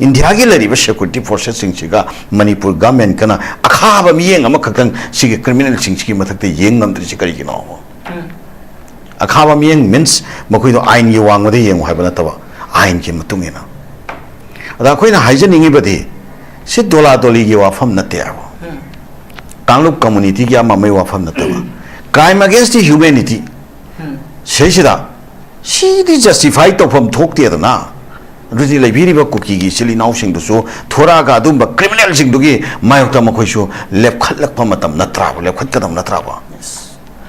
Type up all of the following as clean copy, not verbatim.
India ki lari ba security forces singchiga Manipur government kana akha ba miyeng ama khakang sige criminal singchi mathakte yeng ngamdri chi kari gino akha ba miyeng means makoi do ain gi wang de yeng hai ba tawa ain ki matung ina ada khoi na haijen ningi badi si dola doli gi wafam na te abo Kanglup community ki ama mai wafam na tawa crime against the humanity Seshida, she did justify to from talk the other now. Really, like very cookie, silly now sing to so, Toraga, Dumba, criminal sing to give my Tamakosho, left Kalapamatam, Natrava, left Katam Natrava.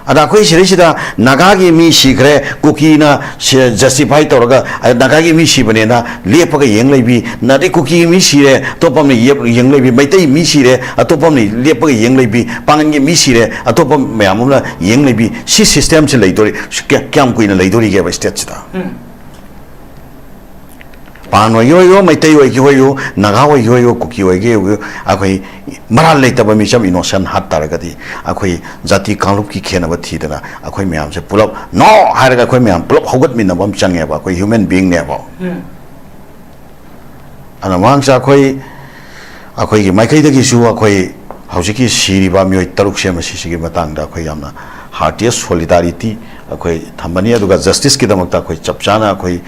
Adakoi Shishida, Nagagi mi shikre, Kukina, justify Toraga, Nagagi mi shibanena, Lepaga young lady, Nadi cookie mi shire, Topami young lady, Mate mi shire, a Topami, Lepaga young lady, Pangi mi shire, a Topam Mamula, young lady, she systems later, Cam Queen later gave a stetsta. Pano yo, Mate yo, Nagawa yo, cookie I gave you, Akoi, Mara later by Misham innocent hat taragati, Akoi, Zati Kaluki Kenava Tidana, Akoi Miam, pull up, no, Haraga Miam, pull up, how got me the bomb changeva, human being never. And amongst Akoi, Makai the Gishu, Akoi, Hausiki, Shiriba, Tarukshem, Shishiki Matanga, Koyamna, heartiest solidarity. Akoi Tambania to justice Kidamata, Chapchana, Akoi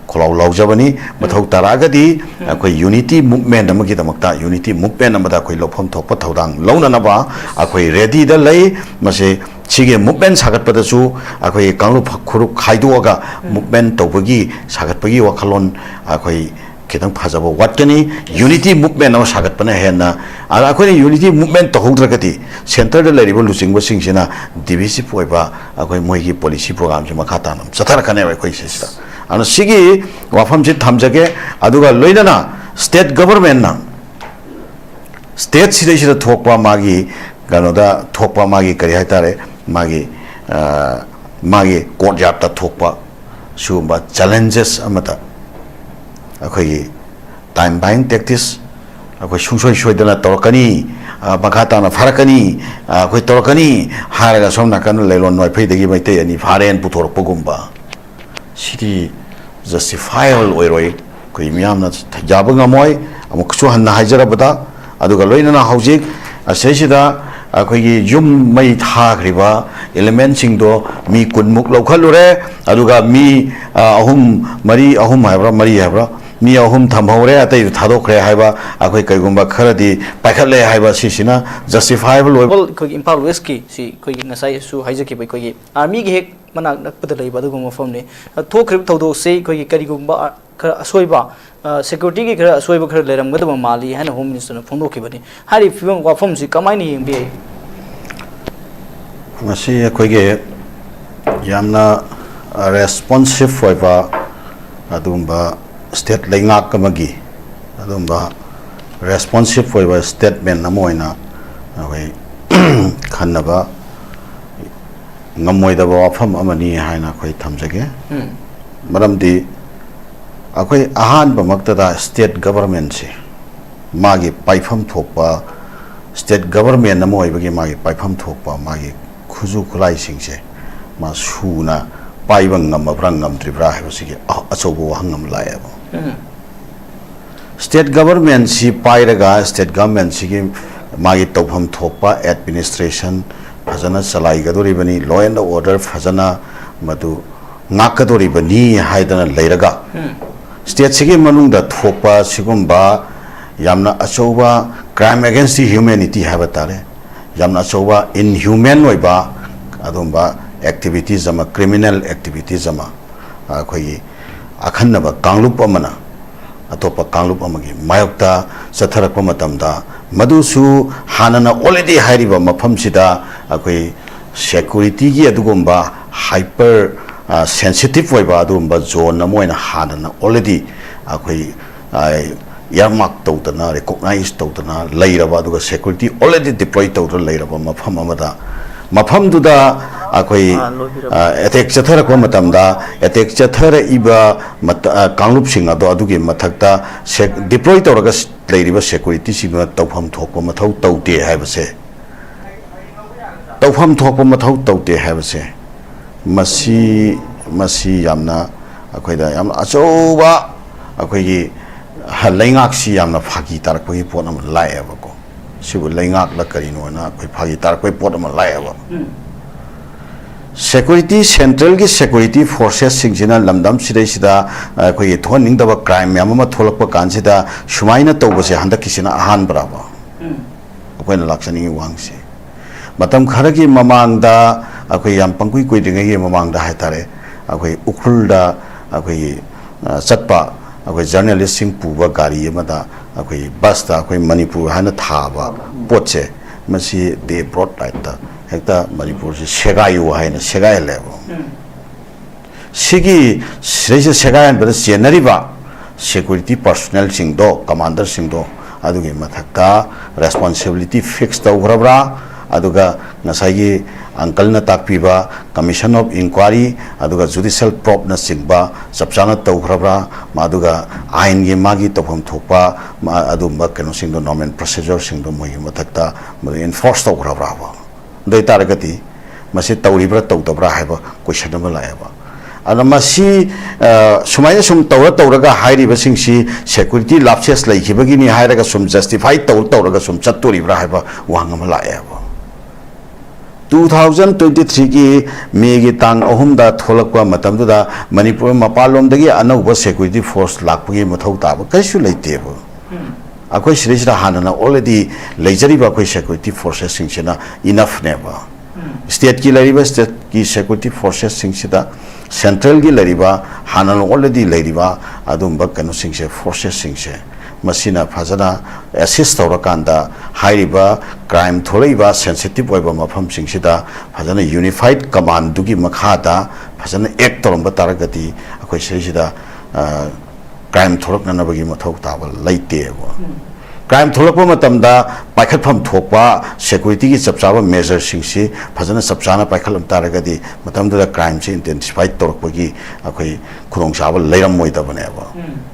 Kolau Laujabani, Mathau Taragadi, Akoi unity movement, Amakitamata, unity movement, Amadakoi Lopom Topatang, Lonanaba, Akoi ready the lay, Mase Chige movement Sagat Patasu, Akoi Kalup Kuruk Haiduaga, movement Topagi, Sagatpagi Wakalon, Akoi. Kitang Pazabo, what can unity movement of Sagat Panahena, Akoi unity movement to Hodragati, Center the Revolution was Singina, divisive Weba, Akoi Moigi policy programs in Makatanam, Satarakaneva sister. And Sigi, Wafamjit Tamjake, Aduga Loidana, state government. State situation Tokwa Magi, Ganoda, Tokwa Magi Karihatare, Magi, Korjapta Tokwa, Shumba, challenges Amata. Akoi time buying tactics, Akoi Shushoidana Torkani, Bakatana Farakani, Akoi Torkani, Haraga Somnakan, Lelon, I pay the give my day and if Haren Putor Pogumba. City justifiable Oiroi, Koimiam, Jabangamoy, Amoksuhan Hajarabata, Adugaloina Hausik, Aseshida, Akoi Jum May Hagriba, elementing do, me could muk localure, Aduga me, Ahum Marie, Ahum Maria. Mi ahum thamhore atai thadokre haiba akoi kaigumba kharadi paikhatle haiba sisina justifiable ko Impal West ki si ko ngasai su haijaki bai ko army gi hek manak nakpada leiba dugum mafam ne thokrib thodo se ko karigumba khara asoiba security gi khara asoiba khara leram gadaba mali hana home minister na phongdoki bani hari fibam wafam si kamaini yengbe masi ko ge yamna responsive hoiba adumba state Langak Kamagi, Adumba responsive for a statement Namoina, away Kanaba Namoida Wafam Amani Haina Koi Tamjage. Madam D. Akoi Ahan Bamaktada state government, Magi Paifam Topa, state government Namoy Bagi Magi Paifam Topa, Magi Kuzu Kulai Singse, Masuna, Paivang Namabrangam Tribra, Asobo Hangam Liable. State government si pairaga state government si magi tawham thopa administration fazana salai gadori bani law and order fazana madu ngakadori bani haidana leiraga state si manung da thopa sigumba yamna achoba crime against the humanity habatare yamna achoba inhuman oiba adumba activities ama criminal activities ama khoi Akhanaba Kanglup Amana Atopa Kanglup Amagi Mayokta Satharakpa Matamda Madusu Hanana already Hariba Mapamsida Akoi security gi adugumba hyper sensitive oiba adumba zone namoina Hanana already Akoi Yarmak Totana recognize Totana Lairaba Duga security already deployed Tota Lairaba Mapam Amada Mapam Duda Akoi attack Chathara Komatamda, attack Chathara Iba Kanglup Singa do Adugi Matakta deploy Toragas Lady security Sima Topam Tokomatau Tote have a say. Topam Tokomatau Tote have a say. Masi Yamna Akoida Yam Asoba Akoi leingak si yamna phagi tarak pagi pot am lai aba ko sibu leingak la karino na koi phagi tarak pagi pot am lai aba security central ki security forces singjina lamdam sidai sida koi thon ning da crime yam ma tholak pa kan sida shumaina to bose handak kisina ahan braba koi na laksani wang si matam khara ki mamang da koi yam pangkui koi dingai ye mamang da hai tare koi ukhul da koi chatpa koi journalist sing puba gari ma da koi bus da koi manipur hana thaba potche masi de brought right da hekta manipur se segayu haina segai level sigi sreja segai an bada senari ba security personnel sing do commander sing do adugi mathakta responsibility fixed to grabra aduga nasai uncle na takpiba commission of inquiry aduga judicial probe na singba sabchana to grabra maduga ain gi magi topham thokpa adu makeno sing do normal procedure sing do moi mathakta enforce to grabra ba dai taragati masi tawribra tawdabra haiba question ma laeba ana masi sumai sum tawraga hairi ba singsi security lapses laikibagi ni hairaga sum justify tawraga sum chattoribra haiba wangama laeba 2023 ki May ki tang ahum da tholakwa matam da Manipur mapalom dagi anauba security force lakpagi mathau taba kaisu leitebo akoi sirishra hanana already leijari ba koi security forces singchina enough never state ki lariba state ki security forces singchida central ki lariba hanana already lariba adumba kanu singse forces singse masina phajana assist tawrakanda hairiba crime thoraiba sensitive oiba mafam singsida phajana unified command dugi makhada phajana act toramba taragati akoi sirishida crime thorak nanabagi mathau taba laitebo crime tholakpa matamda paikhatpham thokpa security ki chapchaba measure singsi phajana chapchana paikhalam taragadi matamda crime se intensify torpagi akoi khudong chaba leiram moidabane ba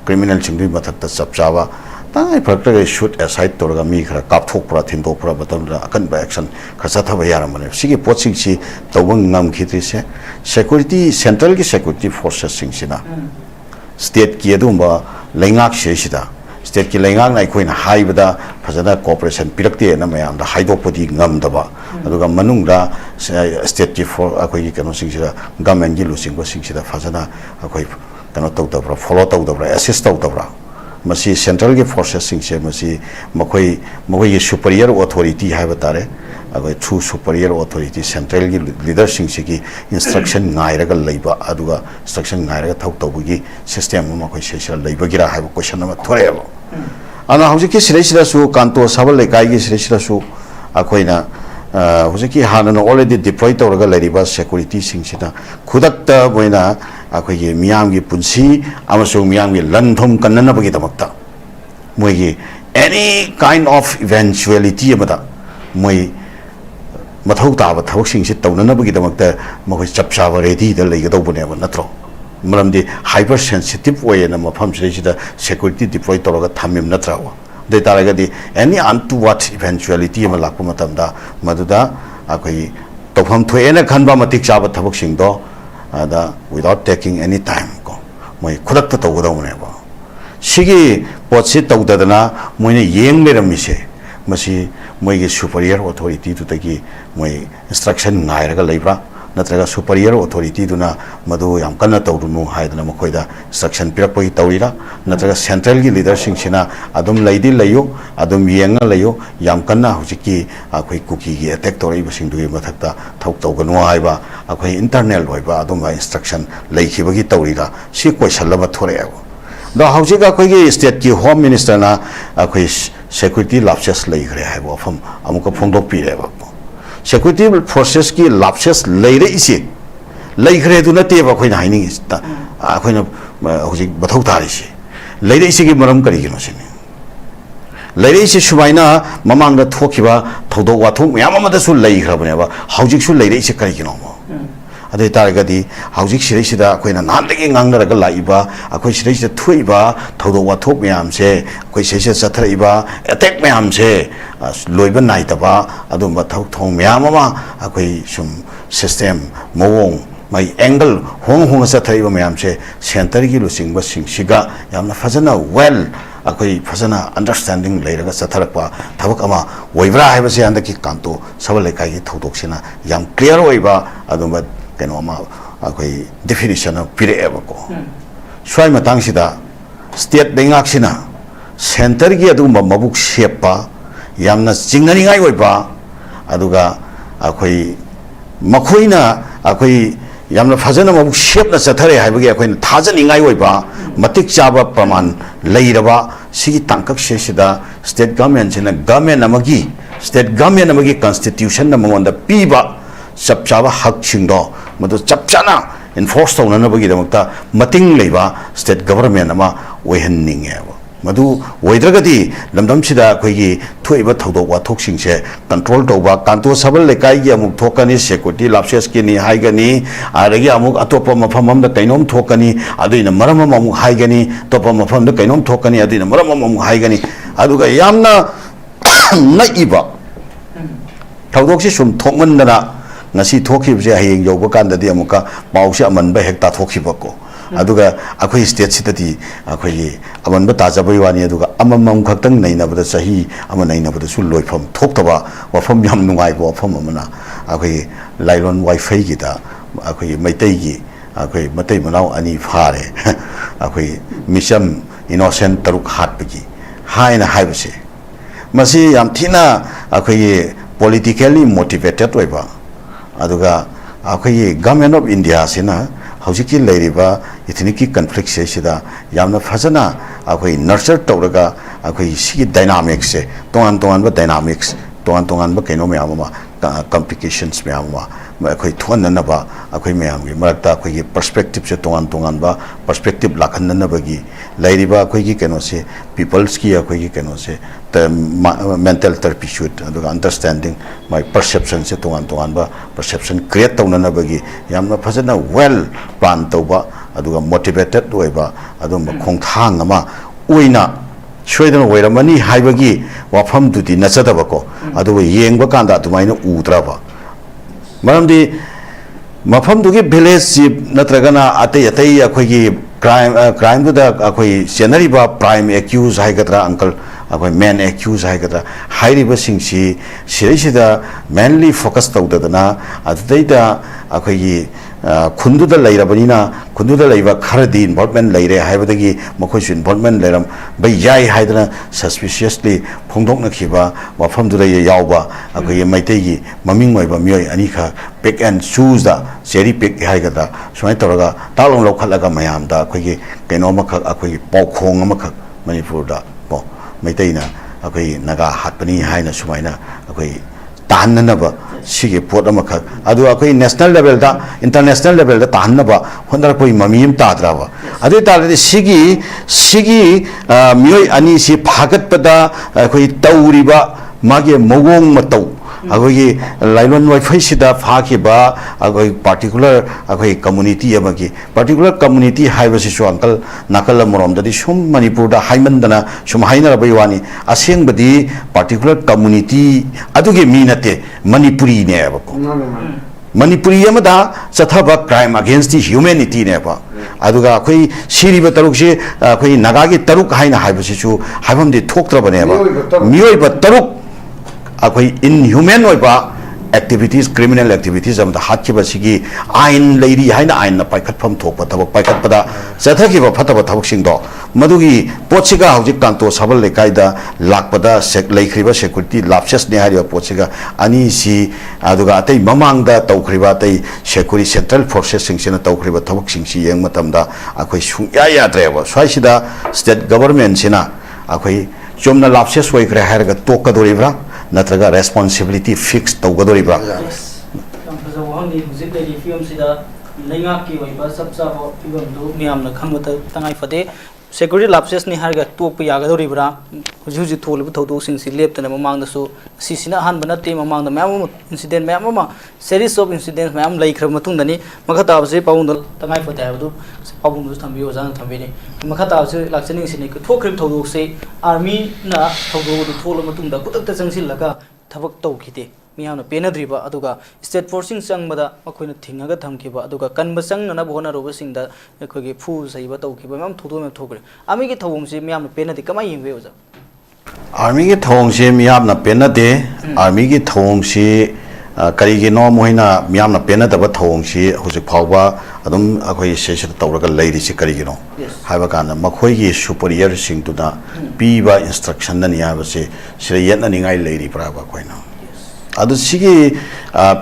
criminal chingri mathakta chapchaba tai prakta shoot aside torga mi khara kapthok pra thindok pra matamda akan ba action khasa thaba yaramane sigi poching si tawang ngam khitri se security central ki security forces singsina state ki adumba leingak shesida state ki leingak na koina haibada phajana cooperation pirakte na mayam da haidopodi ngamdaba aduga manungda state ki for akoi kano singsida government gi losing ko singsida phajana akoi kano tawdabra follow tawdabra assist tawdabra masi central ki forces singse masi makoi superior authority haiba tare agoi through superior authority central ki leader singse ki instruction ngairaga leiba aduga instruction ngairaga thau tawbugi system ma koi sesha leiba gira haiba question ma thoreba ana hojiki siresira su kanto sabal lekai gi siresira su akoina hojiki hanana already deploy tawraga leriba security singsida khudakta boina akoi miyam gi punsi amasung miyam gi lanthom kannana bagi damakta moi gi any kind of eventuality amada moi mathau taba thawak singsi tawnana bagi damakta mahoi chapchaba ready da leigadobune ba natro maramdi hyper sensitive way na mafam sida security deploy tawraga thamim natrawa de taragadi any untoward eventuality ma lakpa matamda maduda akoi tawham thoena khanba matik chaba thawak singdo ada without taking any time ko moi khudakta tawgodawne ba sigi potsi tawdadana moine yeng lerammise masi moigi superior authority to tagi moi instruction ngairaga leibra natraga superior authority duna madu yam kana tawrunu haidana makoida instruction pirakpoi tawira natraga central gi leader singchina adum leidi layo adum yenga layo yam kana hujiki akoi kuki gi attack tori basing dui mathakta thok tawganu haiba akoi internal hoiba adum instruction leikibagi tawira si question laba thoreba da hujika koi gi state ki home minister na akoi security lapses leigre haiba fam amuka phongdok pireba security forces ki lapses leire isi leigre du na teba khoina haini sta khoina hojik bathau tari si leire isi ki maram kari gino sini leire isi subaina mamang da thokiba thodo wa thok yama ma da su leigra bane ba hojik su leire isi kari gino mo adai taragadi hojik sirei sida khoina nandagi ngangnaraga laiba akhoi sirei sida thuiba thodo wa thok myam se akhoi sese sathaiba attack myam se loiba naitaba adumba thok thong myam ma akhoi sum system mowong mai angle hong sathaiba myam se center gi lusing ba singsiga yamna fajana well ꯑꯩꯈꯣꯏ ꯐꯖꯅ understanding ꯂꯩꯔꯒ ꯆꯠꯊꯔꯛꯄ ꯊꯕꯛ ꯑꯃ ꯑꯣꯏꯕ꯭ꯔꯥ ꯍꯥꯏꯕꯁꯦ ꯍꯟꯗꯛꯀꯤ ꯀꯥꯟꯇꯣ ꯁꯕꯜ ꯂꯩꯀꯥꯏꯒꯤ ꯊꯧꯗꯣꯛꯁꯤꯅ ꯌꯥꯝ ꯀ꯭ꯂꯤꯌꯥꯔ ꯑꯣꯏꯕ ꯑꯗꯨꯝꯕ ꯀꯩꯅꯣ ꯑꯃ ꯑꯩꯈꯣꯏ ꯗꯦꯐꯤꯅꯤꯁꯟ ꯑꯃ ꯄꯤꯔꯛꯑꯦꯕꯀꯣ ꯁ꯭ꯋꯥꯏ ꯃꯇꯥꯡꯁꯤꯗ ꯁ꯭ꯇꯦꯠ ꯂꯩꯉꯥꯛꯁꯤꯅ ꯁꯦꯟꯇꯔꯒꯤ ꯑꯗꯨꯒꯨꯝꯕ ꯃꯕꯨꯛ ꯁꯦꯞꯄ ꯌꯥꯝꯅ ꯆꯤꯡꯅꯅꯤꯡꯉꯥꯏ ꯑꯣꯏꯕ ꯑꯗꯨꯒ ꯑꯩꯈꯣꯏ ꯃꯈꯣꯏꯅ ꯑꯩꯈꯣꯏ ꯌꯥꯝꯅ ꯐꯖꯅ ꯃꯕꯨꯛ ꯁꯦꯞꯅ ꯆꯠꯊꯔꯦ ꯍꯥꯏꯕꯒꯤ ꯑꯩꯈꯣꯏꯅ ꯊꯥꯖꯅꯤꯡꯉꯥꯏ ꯑꯣꯏꯕ ꯃꯇꯤꯛ ꯆꯥꯕ ꯄ꯭ꯔꯃꯥꯟ ꯂꯩꯔꯕ ꯁꯤꯒꯤ ꯇꯥꯡꯀꯛꯁꯤꯗ ꯁ꯭ꯇꯦꯠ ꯒꯚꯔꯟꯃꯦꯟꯠꯁꯤꯅ ꯒꯚꯔꯟꯃꯦꯟꯠ ꯑꯃꯒꯤ ꯁ꯭ꯇꯦꯠ ꯒꯚꯔꯟꯃꯦꯟꯠ ꯑꯃꯒꯤ ꯀꯟꯁꯇꯤꯇ꯭ꯌꯨꯁꯟꯅ ꯃꯉꯣꯟꯗ ꯄꯤꯕ ꯆꯞ ꯆꯥꯕ ꯍꯛꯁꯤꯡꯗꯣ ꯃꯗꯨ ꯆꯞ ꯆꯥꯅ ꯏꯟꯐꯣꯔꯁ ꯇꯧꯅꯅꯕꯒꯤꯗꯃꯛꯇ ꯃꯇꯤꯡ ꯂꯩꯕ ꯁ꯭ꯇꯦꯠ ꯒꯚꯔꯟꯃꯦꯟꯠ ꯑꯃ ꯑꯣꯏꯍꯟꯅꯤꯡꯉꯦꯕ ꯃꯗꯨ ꯑꯣꯏꯗ꯭ꯔꯒꯗꯤ ꯂꯝꯗꯝꯁꯤꯗ ꯑꯩꯈꯣꯏꯒꯤ ꯊꯣꯛꯏꯕ ꯊꯧꯗꯣꯛ ꯋꯥꯊꯣꯛꯁꯤꯡꯁꯦ ꯀꯟꯇ꯭ꯔꯣꯜ ꯇꯧꯕ ꯀꯥꯟꯇꯣ ꯁꯕꯜ ꯂꯩꯀꯥꯏꯒꯤ ꯑꯃꯨꯛ ꯊꯣꯛꯀꯅꯤ ꯁꯦꯀ꯭ꯌꯨꯔꯤꯇꯤ ꯂꯥꯞꯁꯦꯁꯀꯤꯅꯤ ꯍꯥꯏꯒꯅꯤ ꯑꯗꯒꯤ ꯑꯃꯨꯛ ꯑꯇꯣꯞꯄ ꯃꯐꯝ ꯑꯃꯗ ꯀꯩꯅꯣꯝ ꯊꯣꯛꯀꯅꯤ ꯑꯗꯨꯏꯅ ꯃꯔꯝ ꯑꯃ ꯑꯃꯨꯛ ꯍꯥꯏꯒꯅꯤ ꯑꯇꯣꯞꯄ ꯃꯐꯝꯗ ꯀꯩꯅꯣꯝ ꯊꯣꯛꯀꯅꯤ ꯑꯗꯨꯏꯅ ꯃꯔꯝ ꯑꯃ ꯑꯃꯨꯛ ꯍꯥꯏꯒꯅꯤ ꯑꯗꯨꯒ ꯌꯥꯝꯅ ꯉꯛꯏꯕ ꯊꯧꯗꯣꯛꯁꯤ ꯁꯨꯝ ꯊꯣꯛꯃꯟꯗꯅ ngasi thoki bje hayeng yoba kanda di amuka pause aman ba hekta thoki bako aduga akhoi state sitati akhoi aman ba tajabai wani aduga amamam khaktang naina bada sahi ama naina bada su loifam thoktaba wafam yam nungai bo wafam amana akhoi lailon wifi gi da akhoi maitai gi akhoi matai manau ani phare akhoi misham innocent taruk hat bagi haina haibase masi yam thina akhoi politically motivated oiba aduga akhoi government of India sina hojiki leiriba ethnic conflict se sida yamna phajana akhoi nurture tawraga akhoi sigi dynamics se tongan tongan ba dynamics tongan tongan ba kaino myam ma complications myam ma akhoi thon na ba akhoi myam gi marakta akhoi gi perspective se tongan tongan ba perspective lakhan na ba gi leiriba akhoi gi kaino se peoples ki akhoi gi kaino se the mental therapy should understanding my perception se tongan tongan ba perception create tawna na ba gi yamna phajana well plan tawba aduga motivated oiba adum khongthang ama oina soidana oiramani haibagi wafam dudi nachadaba ko aduga yengba kanda adumaina udraba maramdi mafam dugi village chief natragana atei atei akhoi crime da akhoi senari ba prime accused haigadra uncle akhoi main accused haigadra hairiba singsi sirisida mainly focus tawdadana adaida akhoi khunduda leirabanina khunduda leiba kharadi involvement leire haibadagi makhoisu involvement leiram bai yai haidana suspiciously phongdokna khiba wafamdura yauba akhoi maitegi maming oiba mioi ani kha pick and choose da cherry pick haigada sumai toraga talong lokhalaga mayam da akhoi kaino makha akhoi paukhong amakha manipur da po maiteina akhoi naga hatpani haina sumaina akhoi tahanaba sigi pot amakha adu akhoi national level da international level da tahanaba hondar koi mamim tadraba adu talade sigi mioi ani si phagat pada akhoi tauriba mage mogong matau akhoi lailon wifi sida phakiba akhoi particular akhoi community amagi particular community haibasi su uncle nakal morom dadi sum manipur da haimandana sum haina bai wani aseng badi particular community aduge minate manipuri ne abako manipuri amada chathaba crime against the humanity ne ba aduga akhoi siriba taruk se akhoi nagagi taruk haina haibasi su haibamdi thoktra bane ba mioi ba taruk akhoi inhuman oiba activities criminal activities am da hatkiba sigi ain leiri haina ain na paikhatpham thokpa thabak paikhatpada chathakiba phataba thabak singdo madugi pochiga hojik kanto sabal lekai da lakpada leikhriba security lapses ne hariba pochiga ani si aduga atei mamang da tawkhriba atei security central forces singsina tawkhriba thabak singsi yeng matamda akhoi sungya yadreba swaisida state government sina akhoi chomna lapses oikre harga tokadoribra natraga responsibility fixed tawgadoribra wahangni hujik lei film sida lenga ki oiba sabsa bo film do miyam na khangata tangai fade security lapses ni harga tok pa yagadoribra huji thol bu thodo sing si leptana mamang da su sisina han bana te mamang da mayam incident mayam ma series of incidents mayam lai khra matung dani makhata bse paung do tangai fade habdu paung do thambi ozan thambi ni makhata bse lakchani sini ko thokhrib thodo se army na thodo do thol matung da kutak ta changsil laga thabak tau khite मियामना पेनद्रिबा अदुगा state फोर्सिंग चंगबदा मखोइना थिंगागा थमखिबा अदुगा कनबा चंगना होनारुबा सिंगदा अखोइगे फू सैबा तौखिबा मैम थोदो मैम थोकरे आर्मी के थवंगसे मियामना पेनदि कमाय यिंबे ओजा आर्मी के थवंगसे मियामना पेनदे आर्मी के थवंगसे करिगिनो मोहिना मियामना पेनदबा थवंगसे हुजिक फावबा अदुम अखोइ सेसद तौरगा लैरिसे करिगिनो हाइबा काना मखोइगे सुपीरियर सिंगतुदा पीबा इंस्ट्रक्शन ननि हाबसे सिरे यतना निगाइ लैरि प्राबा कोइना अदु सिगी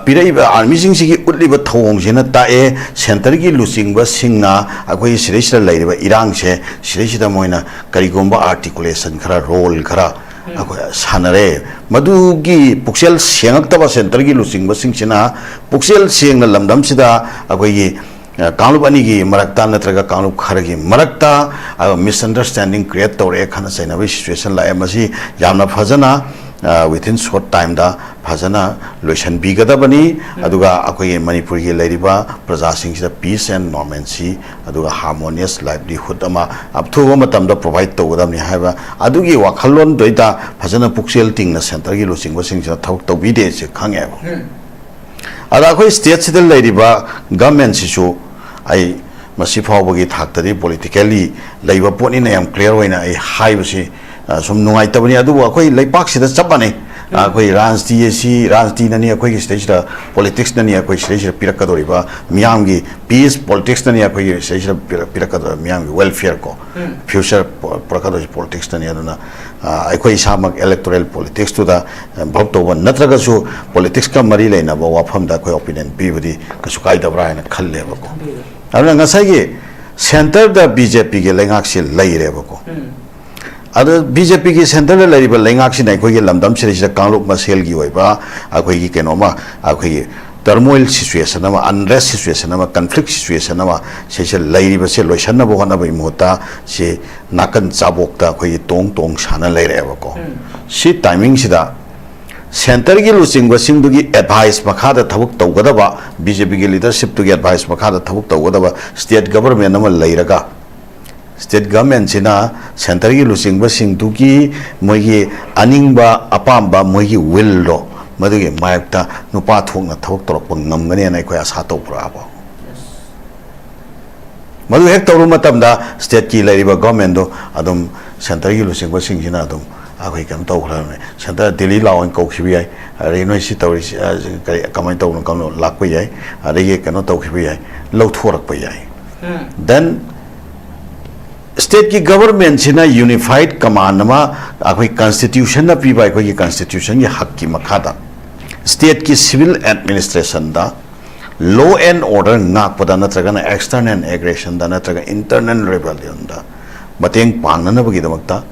पिरैबा आर्मी सिंगसिगी उतलिबा थवंगसेना ताए सेंटर की लुचिंगबा सिंगना अखोइ सिरेसिदा लैरिबा इरांगसे सिरेसिदा मोइना करिगुम्बा आर्टिकुलेशन खरा रोल खरा अखोइ सानरे मदुगी पुक्सेल सेंगक्तबा सेंटर की लुचिंगबा सिंगसिना पुक्सेल सेंगना लमदमसिदा अखोइ कांगलुप अनिगी मरक्ता नत्रगा कांगलुप खरगी मरक्ता मिसअंडरस्टैंडिंग क्रिएट तौरे खाना सैनबी सिचुएशन लाए मसी यामना फजना within short time da फजना लोशन बीगदबनी अदुगा अखोइ मणिपुर की लैरिबा प्रजा सिंगसिदा पीस एंड नॉर्मेंसी अदुगा हार्मोनियस लाइवलीहुड अमा अबथुबा मतमदा प्रोवाइड तौगदबनी हाइबा अदुगी वाखलोन दोइता फजना पुक्सेल टिंगना सेंटर की लुचिंगबा सिंगसिदा थबक तौबिदे से खंगेबा अदा अखोइ स्टेट सिदा लैरिबा गवर्नमेंट सिसु आई मसी फावबगी थाक्तदि पॉलिटिकली लैबा पोनिना याम क्लियर होइना आई हाइबसी सुम नुंगाइतबनी अदुबो अखोइ लैपाकसिदा चपने अखोइ राजनीति ननि अखोइ स्टेजदा पॉलिटिक्स ननि अखोइ स्टेजदा पिरकदोरिबा मियामगी पीस पॉलिटिक्स ननि अखोइ स्टेजदा पिरकदो मियामगी वेलफेयर को फ्यूचर प्रकदो पॉलिटिक्स ननि अदुना अखोइ सामक इलेक्टोरल पॉलिटिक्स तुदा भोट तोबा नत्रगसु पॉलिटिक्स का मरी लेनाबा वाफमदा अखोइ ओपिनियन पिबदी कसु काइदबरा हाइना खल्लेबको अदुना ngसाइगे सेंटर दा बीजेपी के लेंगाक्सि लैरेबको अदो बीजेपी की सेंटर लैरिबा लेंगाक्सिना अखोइगे लमदम सिरिसिदा कांगलुप मसेलगी ओइबा अखोइगी केनोमा अखोइगे टर्मोइल सिचुएशन अमा अनरेस्ट सिचुएशन अमा कन्फ्लिक्ट सिचुएशन अमा सेसे लैरिबा से लोइसनबो होनबई मोता से नाकन चाबोकता अखोइगे तोंग तोंग साना लैरेबको सी टाइमिंग सिदा सेंटर की लुचिंगबा सिंगदुगी एडवाइस मखादा थबुक तौगदबा बीजेपी की लीडरशिप तुगी एडवाइस मखादा थबुक तौगदबा स्टेट गवर्नमेंट अमा लैरगा स्टेट गवर्नमेंट सिना सेंटर की लुचिंगबा सिंगदुगी मोइगी अनिंगबा अपामबा मोइगी विल रो मदुगी मायक्ता नुपा थोकना थबुक तोरप ngमगने ना अखोइ आशा तौब्राबो मदु हेक तौरु मतमदा स्टेट की लैरिबा गवर्नमेंट दो अदुम सेंटर की लुचिंगबा सिंगसिना अदुम अखोइ कम तौखलाने सेंटर दिल्ली लावन कौखिबि याय रेनोइसि तौरि कमाइ तौनो कनो लाकपै याय अरेगे कनो तौखिबि याय लौथोरकपै याय देन स्टेट की गवर्नमेंट सिना यूनिफाइड कमांड मा अखोइ कॉन्स्टिट्यूशन ना पीबा अखोइ कॉन्स्टिट्यूशन की हक की मखादा स्टेट की सिविल एडमिनिस्ट्रेशन दा लॉ एंड ऑर्डर नाकपदा नत्रगना एक्सटर्नल एग्रेशन दा नत्रगा इंटरनल रेबेलियन दा मतेंग पांगनबगिदमक्ता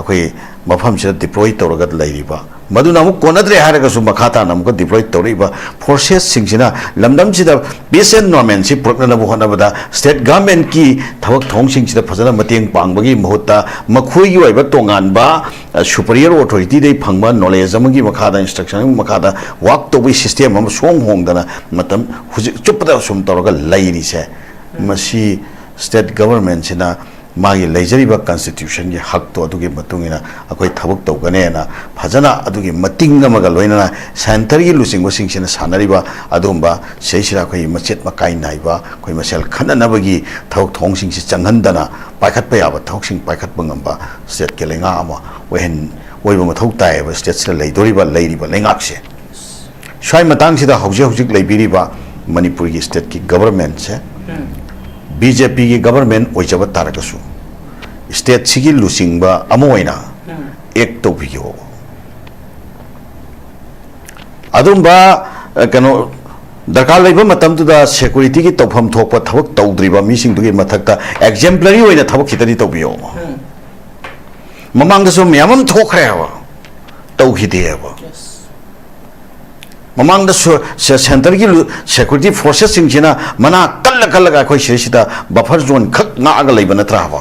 अखोइ मफम से डिप्लॉय तौरगत लैरिबा मदुना अमुक कोनद्रे हारगसु मखाता नमको डिप्लॉय तौरिबा फोर्सेस सिंगसिना लमदम सिदा पीस एंड नॉर्मेंसी प्रोग्राम होनबदा स्टेट गवर्नमेंट की थवक थोंग सिंगसिदा फजना मतेंग पांगबगी महत्ता मखोइगी ओइबा तोंगानबा सुपीरियर अथॉरिटी दे फंगबा नॉलेज अमगी मखादा इंस्ट्रक्शन मखादा वर्क तौबी सिस्टम अम सोंग होंगदना मतम हुजि चुपदा सुम तौरगा लैरिसे मसी स्टेट गवर्नमेंट सिना मागी लेजरीबा कॉन्स्टिट्यूशन की हक तो अदुगी मतुंगिना अखोइ थबक तौगनेना फजना अदुगी मतिंग अमगा लोइना सेंटर की लुचिंगबा सिंगसिना सानरिबा अदुंबा सेसिरा अखोइ मचेत मकाइ नाइबा अखोइ मसेल खननबगी थबक थोंगसिंगसि चंगहनदना पाइखतपा याबा थबकसिंग पाइखतपा ngamba स्टेट के लेंगा अमा वेहन ओइबा मथौ तायबा स्टेट से लैदोरिबा लैरिबा लेंगाकसे स्वाइ मतंगसिदा हौजे हौजिक लैबिरिबा मणिपुर की स्टेट की गवर्नमेंट से बीजेपी की गवर्नमेंट ओइजब तारगसु स्टेट सिगी लुचिंगबा अमोइना एक तौबियो अदुंबा कनो दरकार लैबा मतमदुदा सिक्योरिटी की तौफम थोपा थबक तौद्रिबा मिसिंगदुगी मथक्ता एग्जाम्पलरी ओइना थबक खितरी तौबियो ममांगसु म्यामम थोखरे हवा तौखिदेबा ममांग सेंटर की सिक्योरिटी फोर्सेस सिंगसिना मना कल अखोइ सिदा बफर जोन खक नाग लैब नत्राबा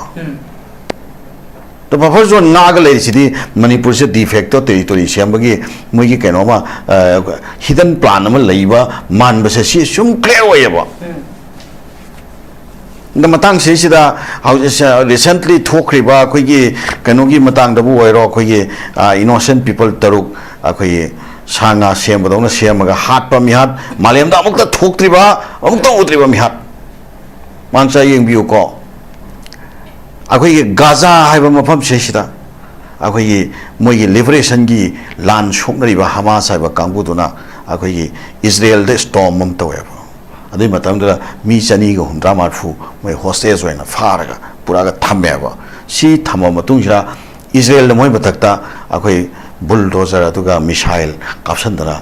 तो बफर जोन नाग लैसिदी मणिपुर से डिफेक्टो टेरिटोरी सेमबगी मोइगी कैनोमा हिडन प्लान अमा लैबा मानबसे सि सुम क्लियर ओयबा द मतंग सिदा रिसेंटली थोखरिबा अखोइगी कैनोगी मतंग दबु ओइरो अखोइगी इनोसेंट पीपल तरुक अखोइ ꯁꯥꯉꯥ ꯁꯦꯝꯕꯗꯧꯅ ꯁꯦꯝꯃꯒ ꯍꯥꯠꯄ ꯃꯤꯍꯥꯠ ꯃꯥꯂꯦꯝꯗ ꯑꯃꯨꯛꯇ ꯊꯣꯛꯇ꯭ꯔꯤꯕ ꯑꯃꯨꯛꯇ ꯎꯗ꯭ꯔꯤꯕ ꯃꯤꯍꯥꯠ ꯃꯥꯡꯆꯥ ꯌꯦꯡꯕꯤꯌꯨꯀꯣ ꯑꯩꯈꯣꯏꯒꯤ ꯒꯥꯖꯥ ꯍꯥꯏꯕ ꯃꯐꯝꯁꯤꯗ ꯑꯩꯈꯣꯏꯒꯤ ꯃꯣꯏꯒꯤ ꯂꯤꯕꯔꯦꯁꯟꯒꯤ ꯂꯥꯟ ꯁꯣꯛꯅꯔꯤꯕ ꯍꯃꯥꯁ ꯍꯥꯏꯕ ꯀꯥꯡꯕꯨꯗꯨꯅ ꯑꯩꯈꯣꯏꯒꯤ ꯏꯖꯔꯦꯜꯗ ꯁ꯭ꯇꯣꯝ ꯑꯃ ꯇꯧꯋꯦꯕ ꯑꯗꯨꯒꯤ ꯃꯇꯝꯗꯨꯗ ꯃꯤ 250 ꯃꯣꯏ ꯍꯣꯁꯇꯦꯖ ꯑꯣꯏꯅ ꯐꯥꯔꯒ ꯄꯨꯔꯥꯒ ꯊꯝꯃꯦꯕ ꯁꯤ ꯊꯝꯃ ꯃꯇꯨꯡꯁꯤꯗ ꯏꯖꯔꯦꯜꯗ ꯃꯣꯏ ꯃꯊꯛꯇ ꯑꯩꯈꯣꯏ बुलडोजर अदुगा मिसाइल कापसनदना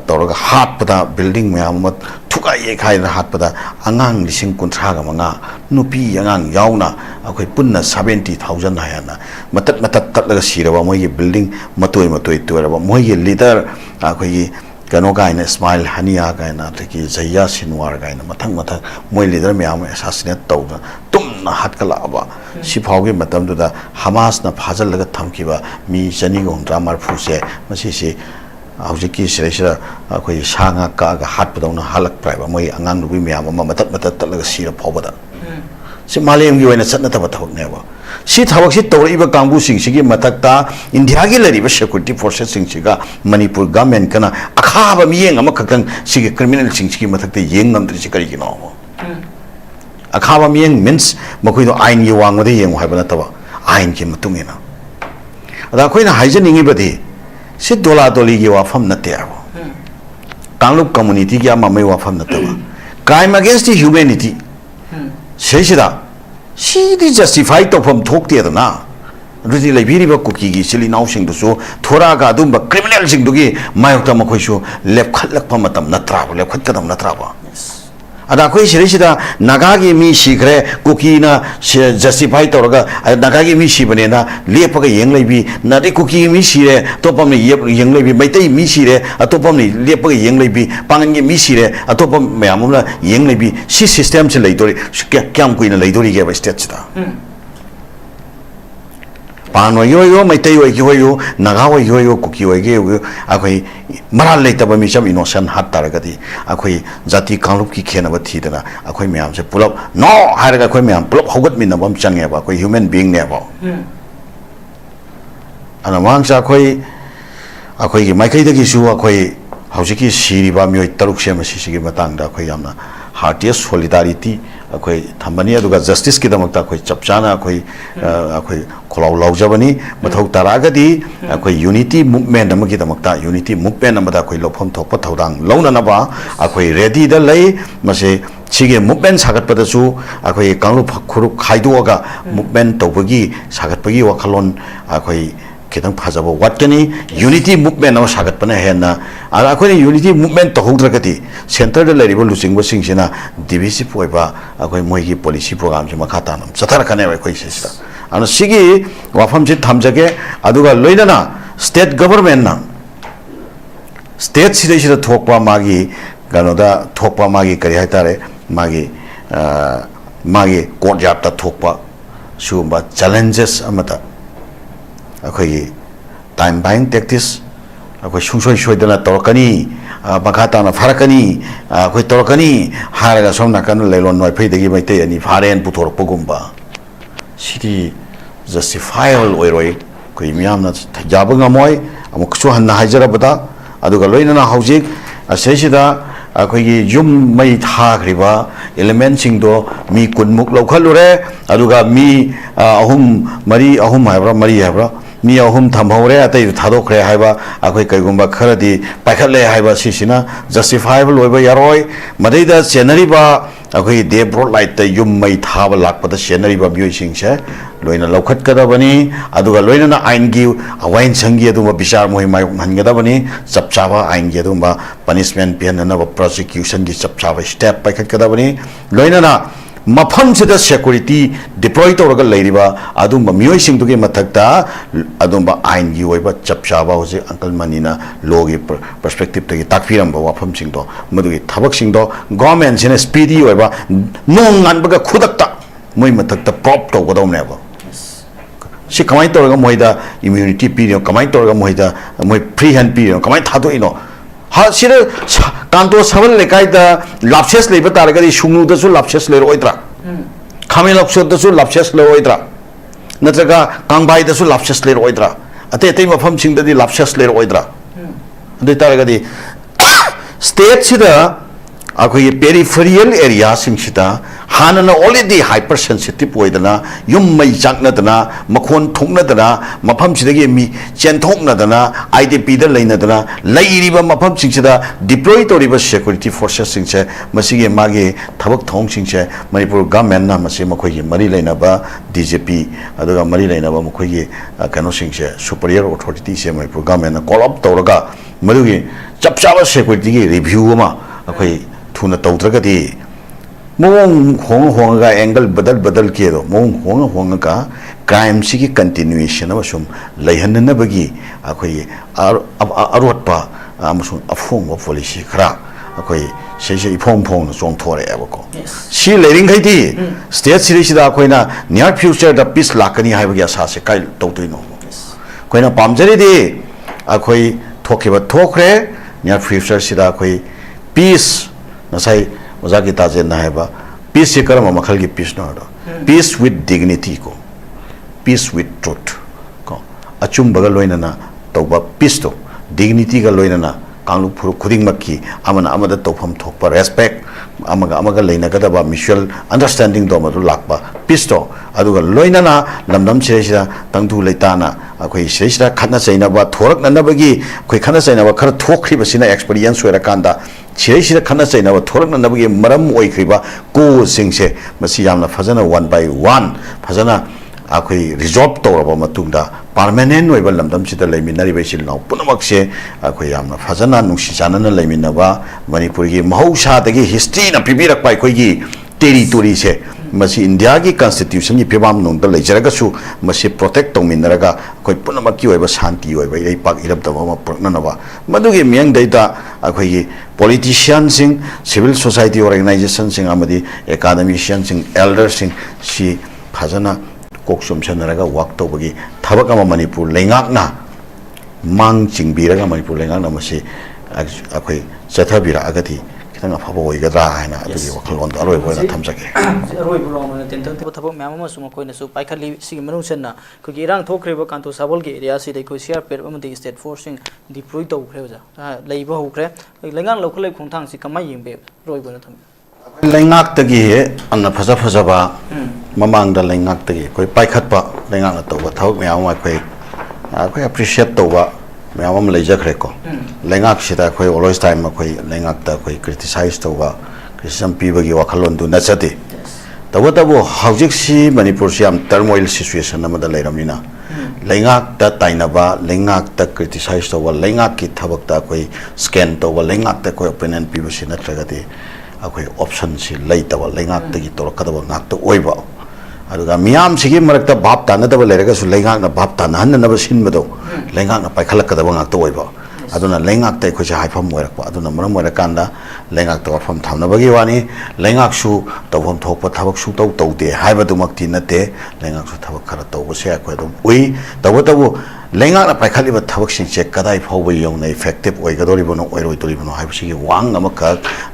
तौरगा हाटपदा बिल्डिंग मयाम म थुगाई खाइना हाटपदा अंगांग लिसिंग कुंथ्रागा मंगा नुपी अंगांग यावना अखोय पुन्ना 70,000 हायना मतत मतत तलगा सिरबा मोयगे बिल्डिंग मतोय मतोय तोरबा मोयगे लीडर अखोय कनो गायना स्माइल हनिया गायना तकी जया सिनवार गायना मथंग मथंग मोय लीडर मयाम एसासिनेट तौदा तुमना हाटकलाबा सिफावगे मतमदुदा हमासना फाजलगा थमकिबा मी 230 से मसीसे हौजिकी सिरेसिरा अखोय साङा कागा हाटपदौना हालक प्राइबा मोय अंगांग नुबी मयाम म मतत मतत तलगा सिरा फावबदा से मालेमगी वैना सत्नतबा थबकनेबा सी थबकसी तौरइबा कांगबु सिंगसिगी मतकता इंडिया की लरिबा सिक्योरिटी फोर्सेस सिंगसिगा मणिपुर गवर्नमेंट कना अखाबा मियेंग अमा खक्तंग सिगी क्रिमिनल सिंगसिगी मतकते येंग नमद्रिसि करिगिनो अखाबा मियेंग मीन्स मखोइदो आइन की वांगदे येंगो हाइबा नतबा आइन की मतुंगिना अदा खोइना हाइजनिंगिबदि सि दोला दोली की वाफम नतेबा कांगलुप कम्युनिटी की अमा मै वाफम नतबा क्राइम अगेंस्ट द ह्यूमैनिटी सेसिदा सीदी जस्टिफाई तौफम थोक्तेदना रुदि लेबिरिबा कुकीगी सिली नाउसिंगदुसु थोरागा अदुंबा क्रिमिनल सिंगदुगी मायोक्ता मखोइसु लेपखलकपा मतम नत्राबा लेपखतकदम नत्राबा अदा कोई सिरिसिदा नागागी मी सिखरे कुकीना जस्टिफाई तौरगा नागागी मी सिबनेना लेपगा येंगलेबी नादे कुकी मी सिरे तोपमने येंगलेबी मैतै मी सिरे अतोपमने लेपगा येंगलेबी पांगनगे मी सिरे अतोपम मयामना येंगलेबी सी सिस्टम से लैदोरी क्याम कुइना लैदोरी गेबा स्टेट सिदा पान यो मैतै यो नागा यो कुकी गे अखोई मराल लेतबा मिसम इनोसेंट हात तारगदी अखोई जाति कांगलुप की खेनबा थीदना अखोई म्याम से पुलप नो हारगा अखोई म्याम पुलप हौगत मिनबम चंगेबा अखोई ह्यूमन बीइंग नेबा अना मांगसा अखोई की माइकैदगी सु अखोई हौजिकी सिरिबा मियोय तरुक सेम सिसिगी मतंगदा अखोई यामना हार्टिएस्ट सॉलिडारिटी अखोई थंबनी अदुगा जस्टिस की दमकता अखोई चपचाना अखोई खोलाव लाउजबनी मथौ तारागदी अखोई यूनिटी मूवमेंट अमगी दमकता यूनिटी मूवमेंट अमदा अखोई लोफम थोपा थौदांग लौननबा अखोई रेडी द लई मसे सिगे मूवमेंट सागतपदसु अखोई कांगलुप खुरु खाइदोगा मूवमेंट तौबगी सागतपगी वखलोन अखोई खितंग फाजब वाटकनी यूनिटी मूवमेंट अमा सागतपना हेना आरा अखोई यूनिटी मूवमेंट तौद्रगदी सेंटर द लरिबो लुचिंगबो सिंगसिना डिविसिव ओइबा अखोई मोइगी पॉलिसी प्रोग्राम से मखा तानम चथरखने अखोई सिस्टा अन सिगी वाफम से थमजगे अदुगा लोइनना स्टेट गवर्नमेंट ना स्टेट सिदेसिदा थोकपा मागी गनोदा थोकपा मागी करि हाइतारे मागी कोर्ट यार्ड थोकपा सुबा चैलेंजेस अमता अखोई टाइम बाइंग टैक्टिस अखोई सुंसोय सोयदना तोरकनी मखा ताना फारकनी अखोई तोरकनी हारगा सोमना कन लेलोन नोय फैदगी मैते अनि फारेन पुथोरपगुम्बा सिटी जस्टिफाइबल ओइरोय कोई मियामना थजाब ngमोय अमुकसु हन्ना हाइजरबदा अदुगा लोइनना हौजिक असेसिदा अखोई युम मै थाग्रिबा एलिमेंट सिंगदो मी कुनमुक लौखलुरे अदुगा मी अहुम मरी हाइब्रा मी अहुम थमहौरे अतै थादोखरे हाइबा अखोई कैगुम्बा खरदी पाइखले हाइबा सिसिना जस्टिफाइबल ओइबा यारोय मदैदा चेनरिबा अखोई डे ब्रॉड लाइट युम मै थाबा लाकपदा चेनरिबा म्युइसिंगसे लोइना लौखतकदबनी अदुगा लोइना आइनगी अवाइन संगी अदुमा बिचार मोहि माय हनगदबनी चपचाबा आइनगी अदुमा पनिशमेंट पेननब प्रोसिक्यूशन की चपचाबा स्टेप पाइखतकदबनी लोइना मफम से सिक्योरिटी डिप्लॉय तौरग लेरिबा अदुम मियोइसिंगदुगी मथक्ता अदुम आइन की ओइबा चपचाबा होजे अंकल मनीना लोगी पर्सपेक्टिव तगी ताकफिरम वाफम सिंगदो मदुगी थबक सिंगदो गवर्नमेंट सिने स्पीडी ओइबा नोंग अनबगा खुदक्ता मोइ मथक्ता प्रॉप तौगदौनेबा सि कमाई तौरग मोइदा इम्यूनिटी पीरियो कमाई तौरग मोइदा मोइ फ्री हैंड पीरियो कमाई थादोइनो हा सिरे कांतो सबल लेकाइदा लापसेस लेबा तारगदी सुंगनुदसु लापसेस लेरोइद्रा खामे लक्सोदसु लापसेस लेरोइद्रा नत्रगा कांगबाइदसु लापसेस लेरोइद्रा अते अते मफम सिंगददी लापसेस लेरोइद्रा तारगदी स्टेट सिदा अखोई पेरिफेरियल एरिया सिंगसिदा हानना ऑलरेडी हाइपर सेंसिटिव ओइदना युम मई चाकनदना मखोन थोंगनदना मफम सिदगी मी चेंथोंगनदना आईडीपी दा लेनदना लैरिबा मफम सिंगसिदा डिप्लॉय तोरिबा सिक्योरिटी फोर्सेस सिंगसे मसिगे मागे थबक थोंग सिंगसे मणिपुर गवर्नमेंट ना मसे मखोई मरी लेनबा डीजीपी अदुगा मरी लेनबा मखोई कनो सिंगसे सुपीरियर अथॉरिटी से मणिपुर गवर्नमेंट कॉल अप तौरगा मदुगी चपचाबा सिक्योरिटी की रिव्यू अमा अखोई थुना तौद्रगदी मोंग होंग होंगा एंगल बदल बदल के दो मोंग होंग होंगा क्राइम की कंटिन्यूएशन अमसुम लैहननबगी अखोई अरोटपा अमसुम अफोंग पॉलिसी खरा अखोई सेसे इफोंग फोंग चोंथोरेबको सी लेरिंगैदी स्टेट सिरिसिदा अखोइना नियर फ्यूचर द पीस लाकनी हाइबगी आसासे काइ तौतोइनो अखोइना पामजरिदी अखोई थोखिबा थोखरे नियर फ्यूचर सिदा अखोई पीस नसाई ओजा की ताजे ना है बा पीस से कर्म मखल की पीस ना हो पीस विद डिग्निटी को पीस विद ट्रुथ को अचुम बगल लोइना ना तो बा पीस तो डिग्निटी का लोइना ना कांगलु फुरु खुदिंग मक्की अमन अमद तौफम थोक पर रेस्पेक्ट अमगा लेना गदबा म्यूचुअल अंडरस्टैंडिंग दो मदु लाकबा पीस तो अदुगा लोइना ना लमदम सिरेसिदा तंगदु लेताना अखोई सिरेसिदा खतना चैनाबा थोरक ननबगी अखोई खतना चैनाबा खर थोखरिबसिना एक्सपीरियंस होइराकांदा सिरेसिदा खतना चैनाबा थोरक ननबगी मरम ओइखरिबा को सिंगसे मसी यामना फजना वन बाय वन फजना अखोई रिजॉल्व तौरबा मतुंगदा परमानेंट ओइबा लमदम सिदा लेमिनारिबा सिलनाव पुनमक्से अखोई यामना फजना नुंसी जानना लेमिनबा मणिपुर की महौसादगी हिस्ट्री ना पिबिरकपा अखोई टेरिटोरी से मसी इंडिया की कॉन्स्टिट्यूशन की फिबाम नोंद लेजरगसु मसी प्रोटेक्ट तौमिनरगा अखोई पुनमक्की ओइबा शांति ओइबा इपाक इरबदबा प्रकननबा मदुगी मियंग दैता अखोई पॉलिटिशियन सिंग सिविल सोसाइटी ऑर्गेनाइजेशन सिंग अमदी एकेडमिशियन सिंग एल्डर सिंग सी फजना कोक्सुम सनरगा वाक तौबगी थबक अमा मणिपुर लेंगाकना मांग चिंगबिरगा मणिपुर लेंगाकना मसी अखोई चथबिरा अगति खितंग अफबा ओइगद्रा हायना अदुगी वखलोन अरोय बोना थमजगे अरोय बुलोन तेंतन थबक म्याम अमसु मखोइना सु पाइखली सिग मनुसना कोगी इरांग थोखरेबा कांतो साबोल के एरिया सिदे को सीआरपीएफ अमदि स्टेट फोर्सिंग डिप्लॉय तौखरे जा लेइबा होखरे लेंगांग लौखलै खोंथांग सि कमाय यिंबे रोय बोना थम लेंगाक तगी अंगना फजा फजाबा ममांग लेंगाक तगी कोई पाइखतपा लेंगाक तौबा थबक म्याम अखोई अप्रिशिएट तौबा म्याम लेजखरे को लेंगाक सिदा अखोई ऑलवेज टाइम अखोई लेंगाक ता अखोई क्रिटिसाइज तौबा क्रिटिसिज्म पीबगी वखलोन दु नचते तब तबो हौजिक सि मणिपुर से हम टर्मोइल सिचुएशन अमदा लेरमनिना लेंगाक ता ताइनबा लेंगाक ता क्रिटिसाइज तौबा लेंगाक की थबक ता अखोई स्कैन तौबा लेंगाक ता कोई ओपिनियन पीबसि नत्रगदि अखोई ऑप्शन से लेतबा लेंगाक तगी तोरकदबा नाक तो ओइबा अदुगा मियाम सिगी मरकता भाप तानदबा लेरगसु लेंगाक ना भाप तानहननबा सिनबदो लेंगाक ना पाइखलकदबा नाक तो ओइबा अदुना लेंगाक तै खोसे हाइफम मोरकपा अदुना मरम मोरकांदा लेंगाक तो फम थामनबगी वानी लेंगाक सु तौफम थोकपा थबक सु तौ तौदे हाइबदुमक्ति नते लेंगाक सु थबक खरा तौबसे अखोय दम उइ तबो लेंगाक ना पाइखलिबा थबक सिंचे कदाइ फावबा यौना इफेक्टिव ओइगदोरिबनो ओइरोइदोरिबनो हाइबसिगी वांग अमका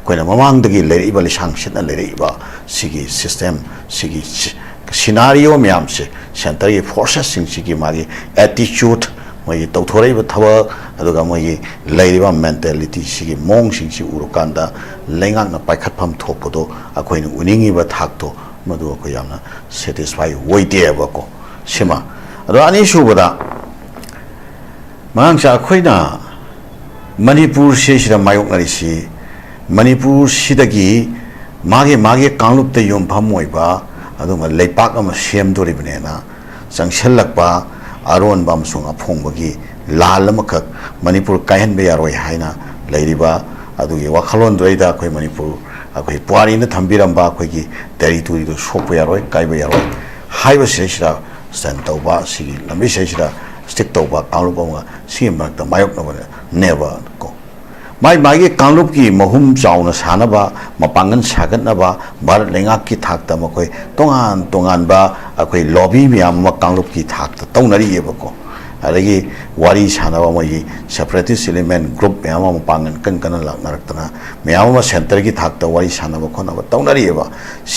कोइना ममांगदगी लेरिबा लिसांग सिना लेरिबा सिगी सिस्टम सिगी सिनारियो म्याम से सेंटर की फोर्सेस सिंगी मागी एटीट्यूड मोई तौथोरइबा थबक अदुगा मोई लेरिबा मेंटालिटी सिगी मोंग सिंसी उरुकांदा लेंगाकना पाइखतफम थोपदो अखोइना उनिंगिबा थाकतो मदु अखोइ यामना सैटिस्फाई ओइदेबको सिमा अदो अनि सुबदा मांगसा अखोइना मणिपुर सेसिदा मायोकनरिसि मणिपुर सिदगी मागे कांगलुप ते योमफम ओइबा अदुमा लेपाक अमा सेमदोरिबनेना चंगसेलकपा अरोनबा अमसुंग अफोंबगी लाल अमखक मणिपुर कायहनबे यारोय हाइना लेरिबा अदुगी वखलोन दोइदा अखोइ मणिपुर अखोइ पुआरिना थंबिरंबा अखोइगी टेरिटोरी दो सोप यारोय कायबे यारोय हाइबा सेसिदा स्टैंड तौबा सिगी लंबी सेसिदा स्टिक तौबा कांगलुपमा सिम मरकता मायोकनबने नेबा को मागी कांगलुप की महुम चाउना सानबा मपांगन सागनबा भारत लेंगाक की थाकता मखोइ तोंगान तोंगानबा अखोइ लॉबी म्याम कांगलुप की थाकता तौनरियेबको अदगी वारी सानबा मोई सेपरेटिस्ट एलिमेंट ग्रुप म्याम मपांगन कन लाकनरक्तना म्याम सेंटर की थाकता वारी सानबा खोनबा तौनरियेबा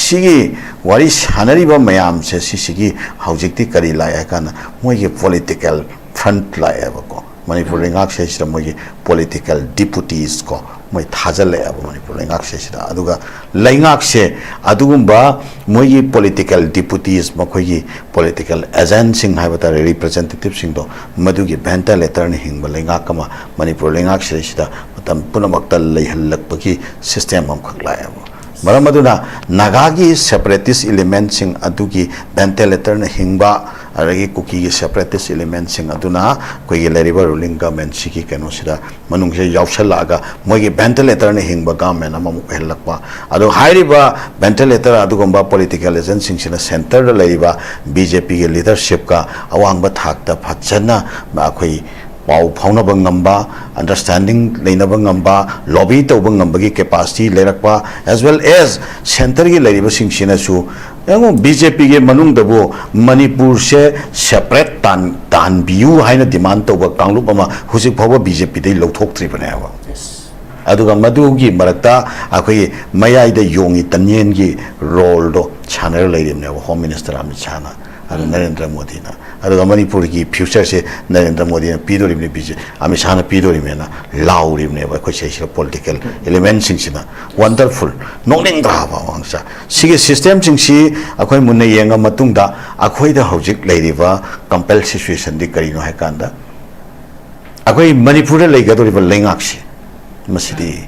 सिगी वारी सानरिबा म्याम से सिगी हौजिकती करी लाय काना मोई पॉलिटिकल फ्रंट लायबको Manipur Lengak Sesida Mogi political deputies ko Moi Thajale Manipur Lengak Sesida Aduga Lengak Se Adugumba Mogi political deputies Mokogi political agents sing Habata representatives sing do Madugi Banta letter Hing Lengakama Manipur Lengak Sesida Matam Punamakta Lehalakpaki system of Kaklaya. Maramaduna Nagagi separatist elements sing adugi ventilator na hingba aragi kuki separatist elements sing aduna koi leriba ruling government siki kano sida manung se yausalaga mogi ventilator na hingba government ama muhelakpa adu hairiba ventilator adugomba political agents sing sina center leriba BJP ge leadership ka awangba thakta phachana akoi Pau Paunaba Ngamba, understanding Lainaba Ngamba, lobby to Bangambagi capacity, Lerakpa, as well as Center Lariba Sing Shinasu, BJP Manung Dabo, Manipur se separate tan view, Hina demand over Kanglupama, who's a power BJP, they low talk tripaneva. Aduga Madugi Marata, Akwe Maya the Yongi Tanyengi role channel lady, Home Minister Amichana. Narendra Modi na aduga Manipur ki future se Narendra Modi na pidorim ne bije amishana pidorim na laurim ne ba ko se political elements sing sina wonderful nongning dra ba wangsa sige system sing si akoi munna yenga matung da akoi da hojik leiriba compel situation di karino ha kanda akoi Manipur le legadori ba lengak si masidi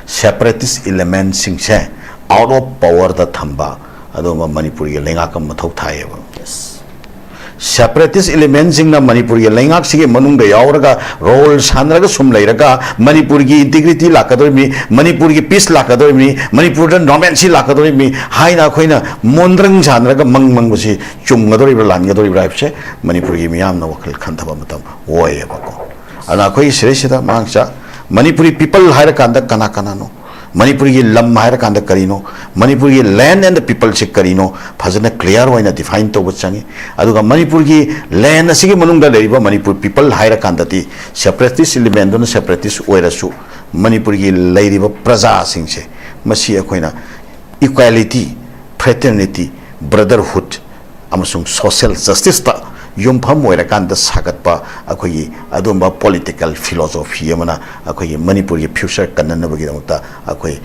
separatist elements sing se out of power da thamba adoma Manipur ye lengak am mathau thai ba separatist elements in the Manipur Lengak Sigi Manunga Yauraga, Roll Sandraga Sum Lairaga, Manipur integrity Lakadormi, Manipur peace Lakadormi, Manipur Nomancy Lakadormi, Haina Koina, Mondrang Sandraga Mangmangusi, Chungadori Langadori Ripse, Manipur Miam no Kantabamatam, Woyabako. And Akoi Sresida Mangsha, Manipuri people Hirakanda Kanakanano. Manipuri lam hair kanda karino, Manipuri land and the people check karino, Pazana clear wine a defined to Changi, Aduga Manipuri land a Sigi Manunga Leriva, Manipur people hire kandati, separatist element separatist Werasu, Manipuri lady Praza Singse, Masia Quina, equality, fraternity, brotherhood, Amasung social justice. Yumpam Werakanda Sagatpa, Akoyi, Adumba political philosophy, Yamana, Akoyi, Manipuri future Kananabagimuta, Akoyi,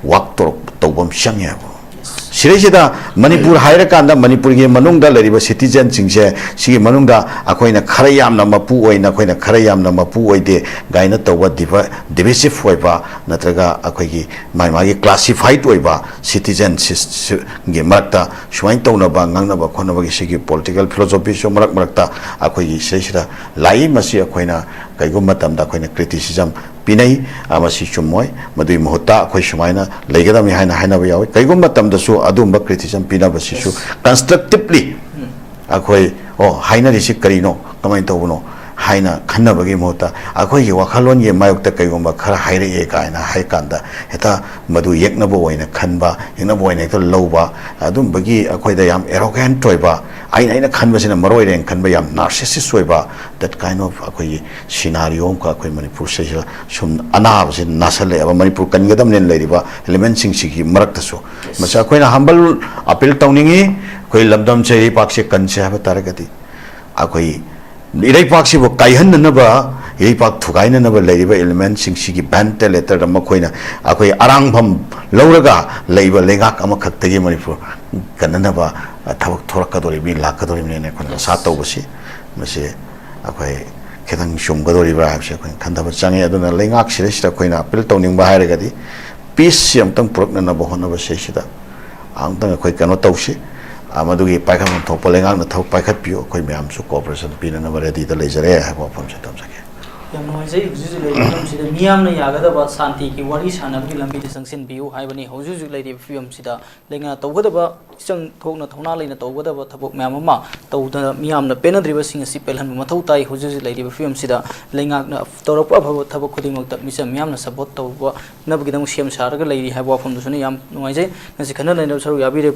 Waktor Tobam Shangyabu. Sirishida, Manipur Hirakanda, Manipuri Manunda, Leriba citizen Singse, Sigi Manunda, Akoina Karayam Namapu, Nakoina Karayam Namapu, de Gaina Toba divisive Weba, Natraga, Akoyi, Mamagi classified Weba, citizen Gemarta, Schwaintona Banganga, Konabagi, political philosophy, Shomarak Marta, Akoyi, Seshida, Lai Masia Koina, Kaigomatam, Dakoina criticism. Pinay amasi chumoy madui mohota khoi shumaina leigada mi haina haina ba yawi kaigum matam da su adumba criticism pina ba sisu constructively akhoi haina risi karino kamai tawuno haina khanna bagi mohota akhoi ye wakhalon ye mayuk ta kaigum ba khara haire e kaina hai kanda heta madu yekna bo waina khanba yekna bo waina to lowba adum bagi akhoi da yam arrogant toiba aina khanba sina maroi reng khanba yam narcissist soiba that kind of akhoi scenario ka akhoi Manipur se sum anab se nasale aba Manipur kangadam nen leriba elements sing sigi marak tasu masa akhoi na humble appeal tawningi khoi lamdam cheri pak se kanse ha taragati akhoi irai pak si bo kaihan na ba irai pak thugai na ba leriba elements sing sigi bante letter ma khoina akhoi arangbam lauraga leiba lengak ama khattagi Manipur kanana ba tabak thorakadori bi lakadori ne khona sa tawbasi mase akhoi Kedang Shumgadori Brahs, Kandava Changi, Aduna Lingak Sirista Quina, Piltoning Baharagadi, Peace Yamtang Prokna Bohonova Seshida, Amtang Quikano Toshi, Amadugi Pakam Topolang, the Top Pakat Pio, Quimiam, so cooperation, Pina Navareti, the laser air, have opened Chetamsaki. Miam Yagada Santi, Wari Sanabi Lambi Sanction View, Ivani, Hosu Lady Film Sida, Lenga Togaba, Sung Tona Tonal in a Togaba Tabuk Mamma, Toda Miam, the Penadriva Sing Sipel and Matota, Hosu Lady Film Sida, Lenga Toropa Tabakudim, Miss Miam, Sabot, Nabagam Siam Saraga Lady, have off from the Suniam, Noise, as a Canada and Yabi.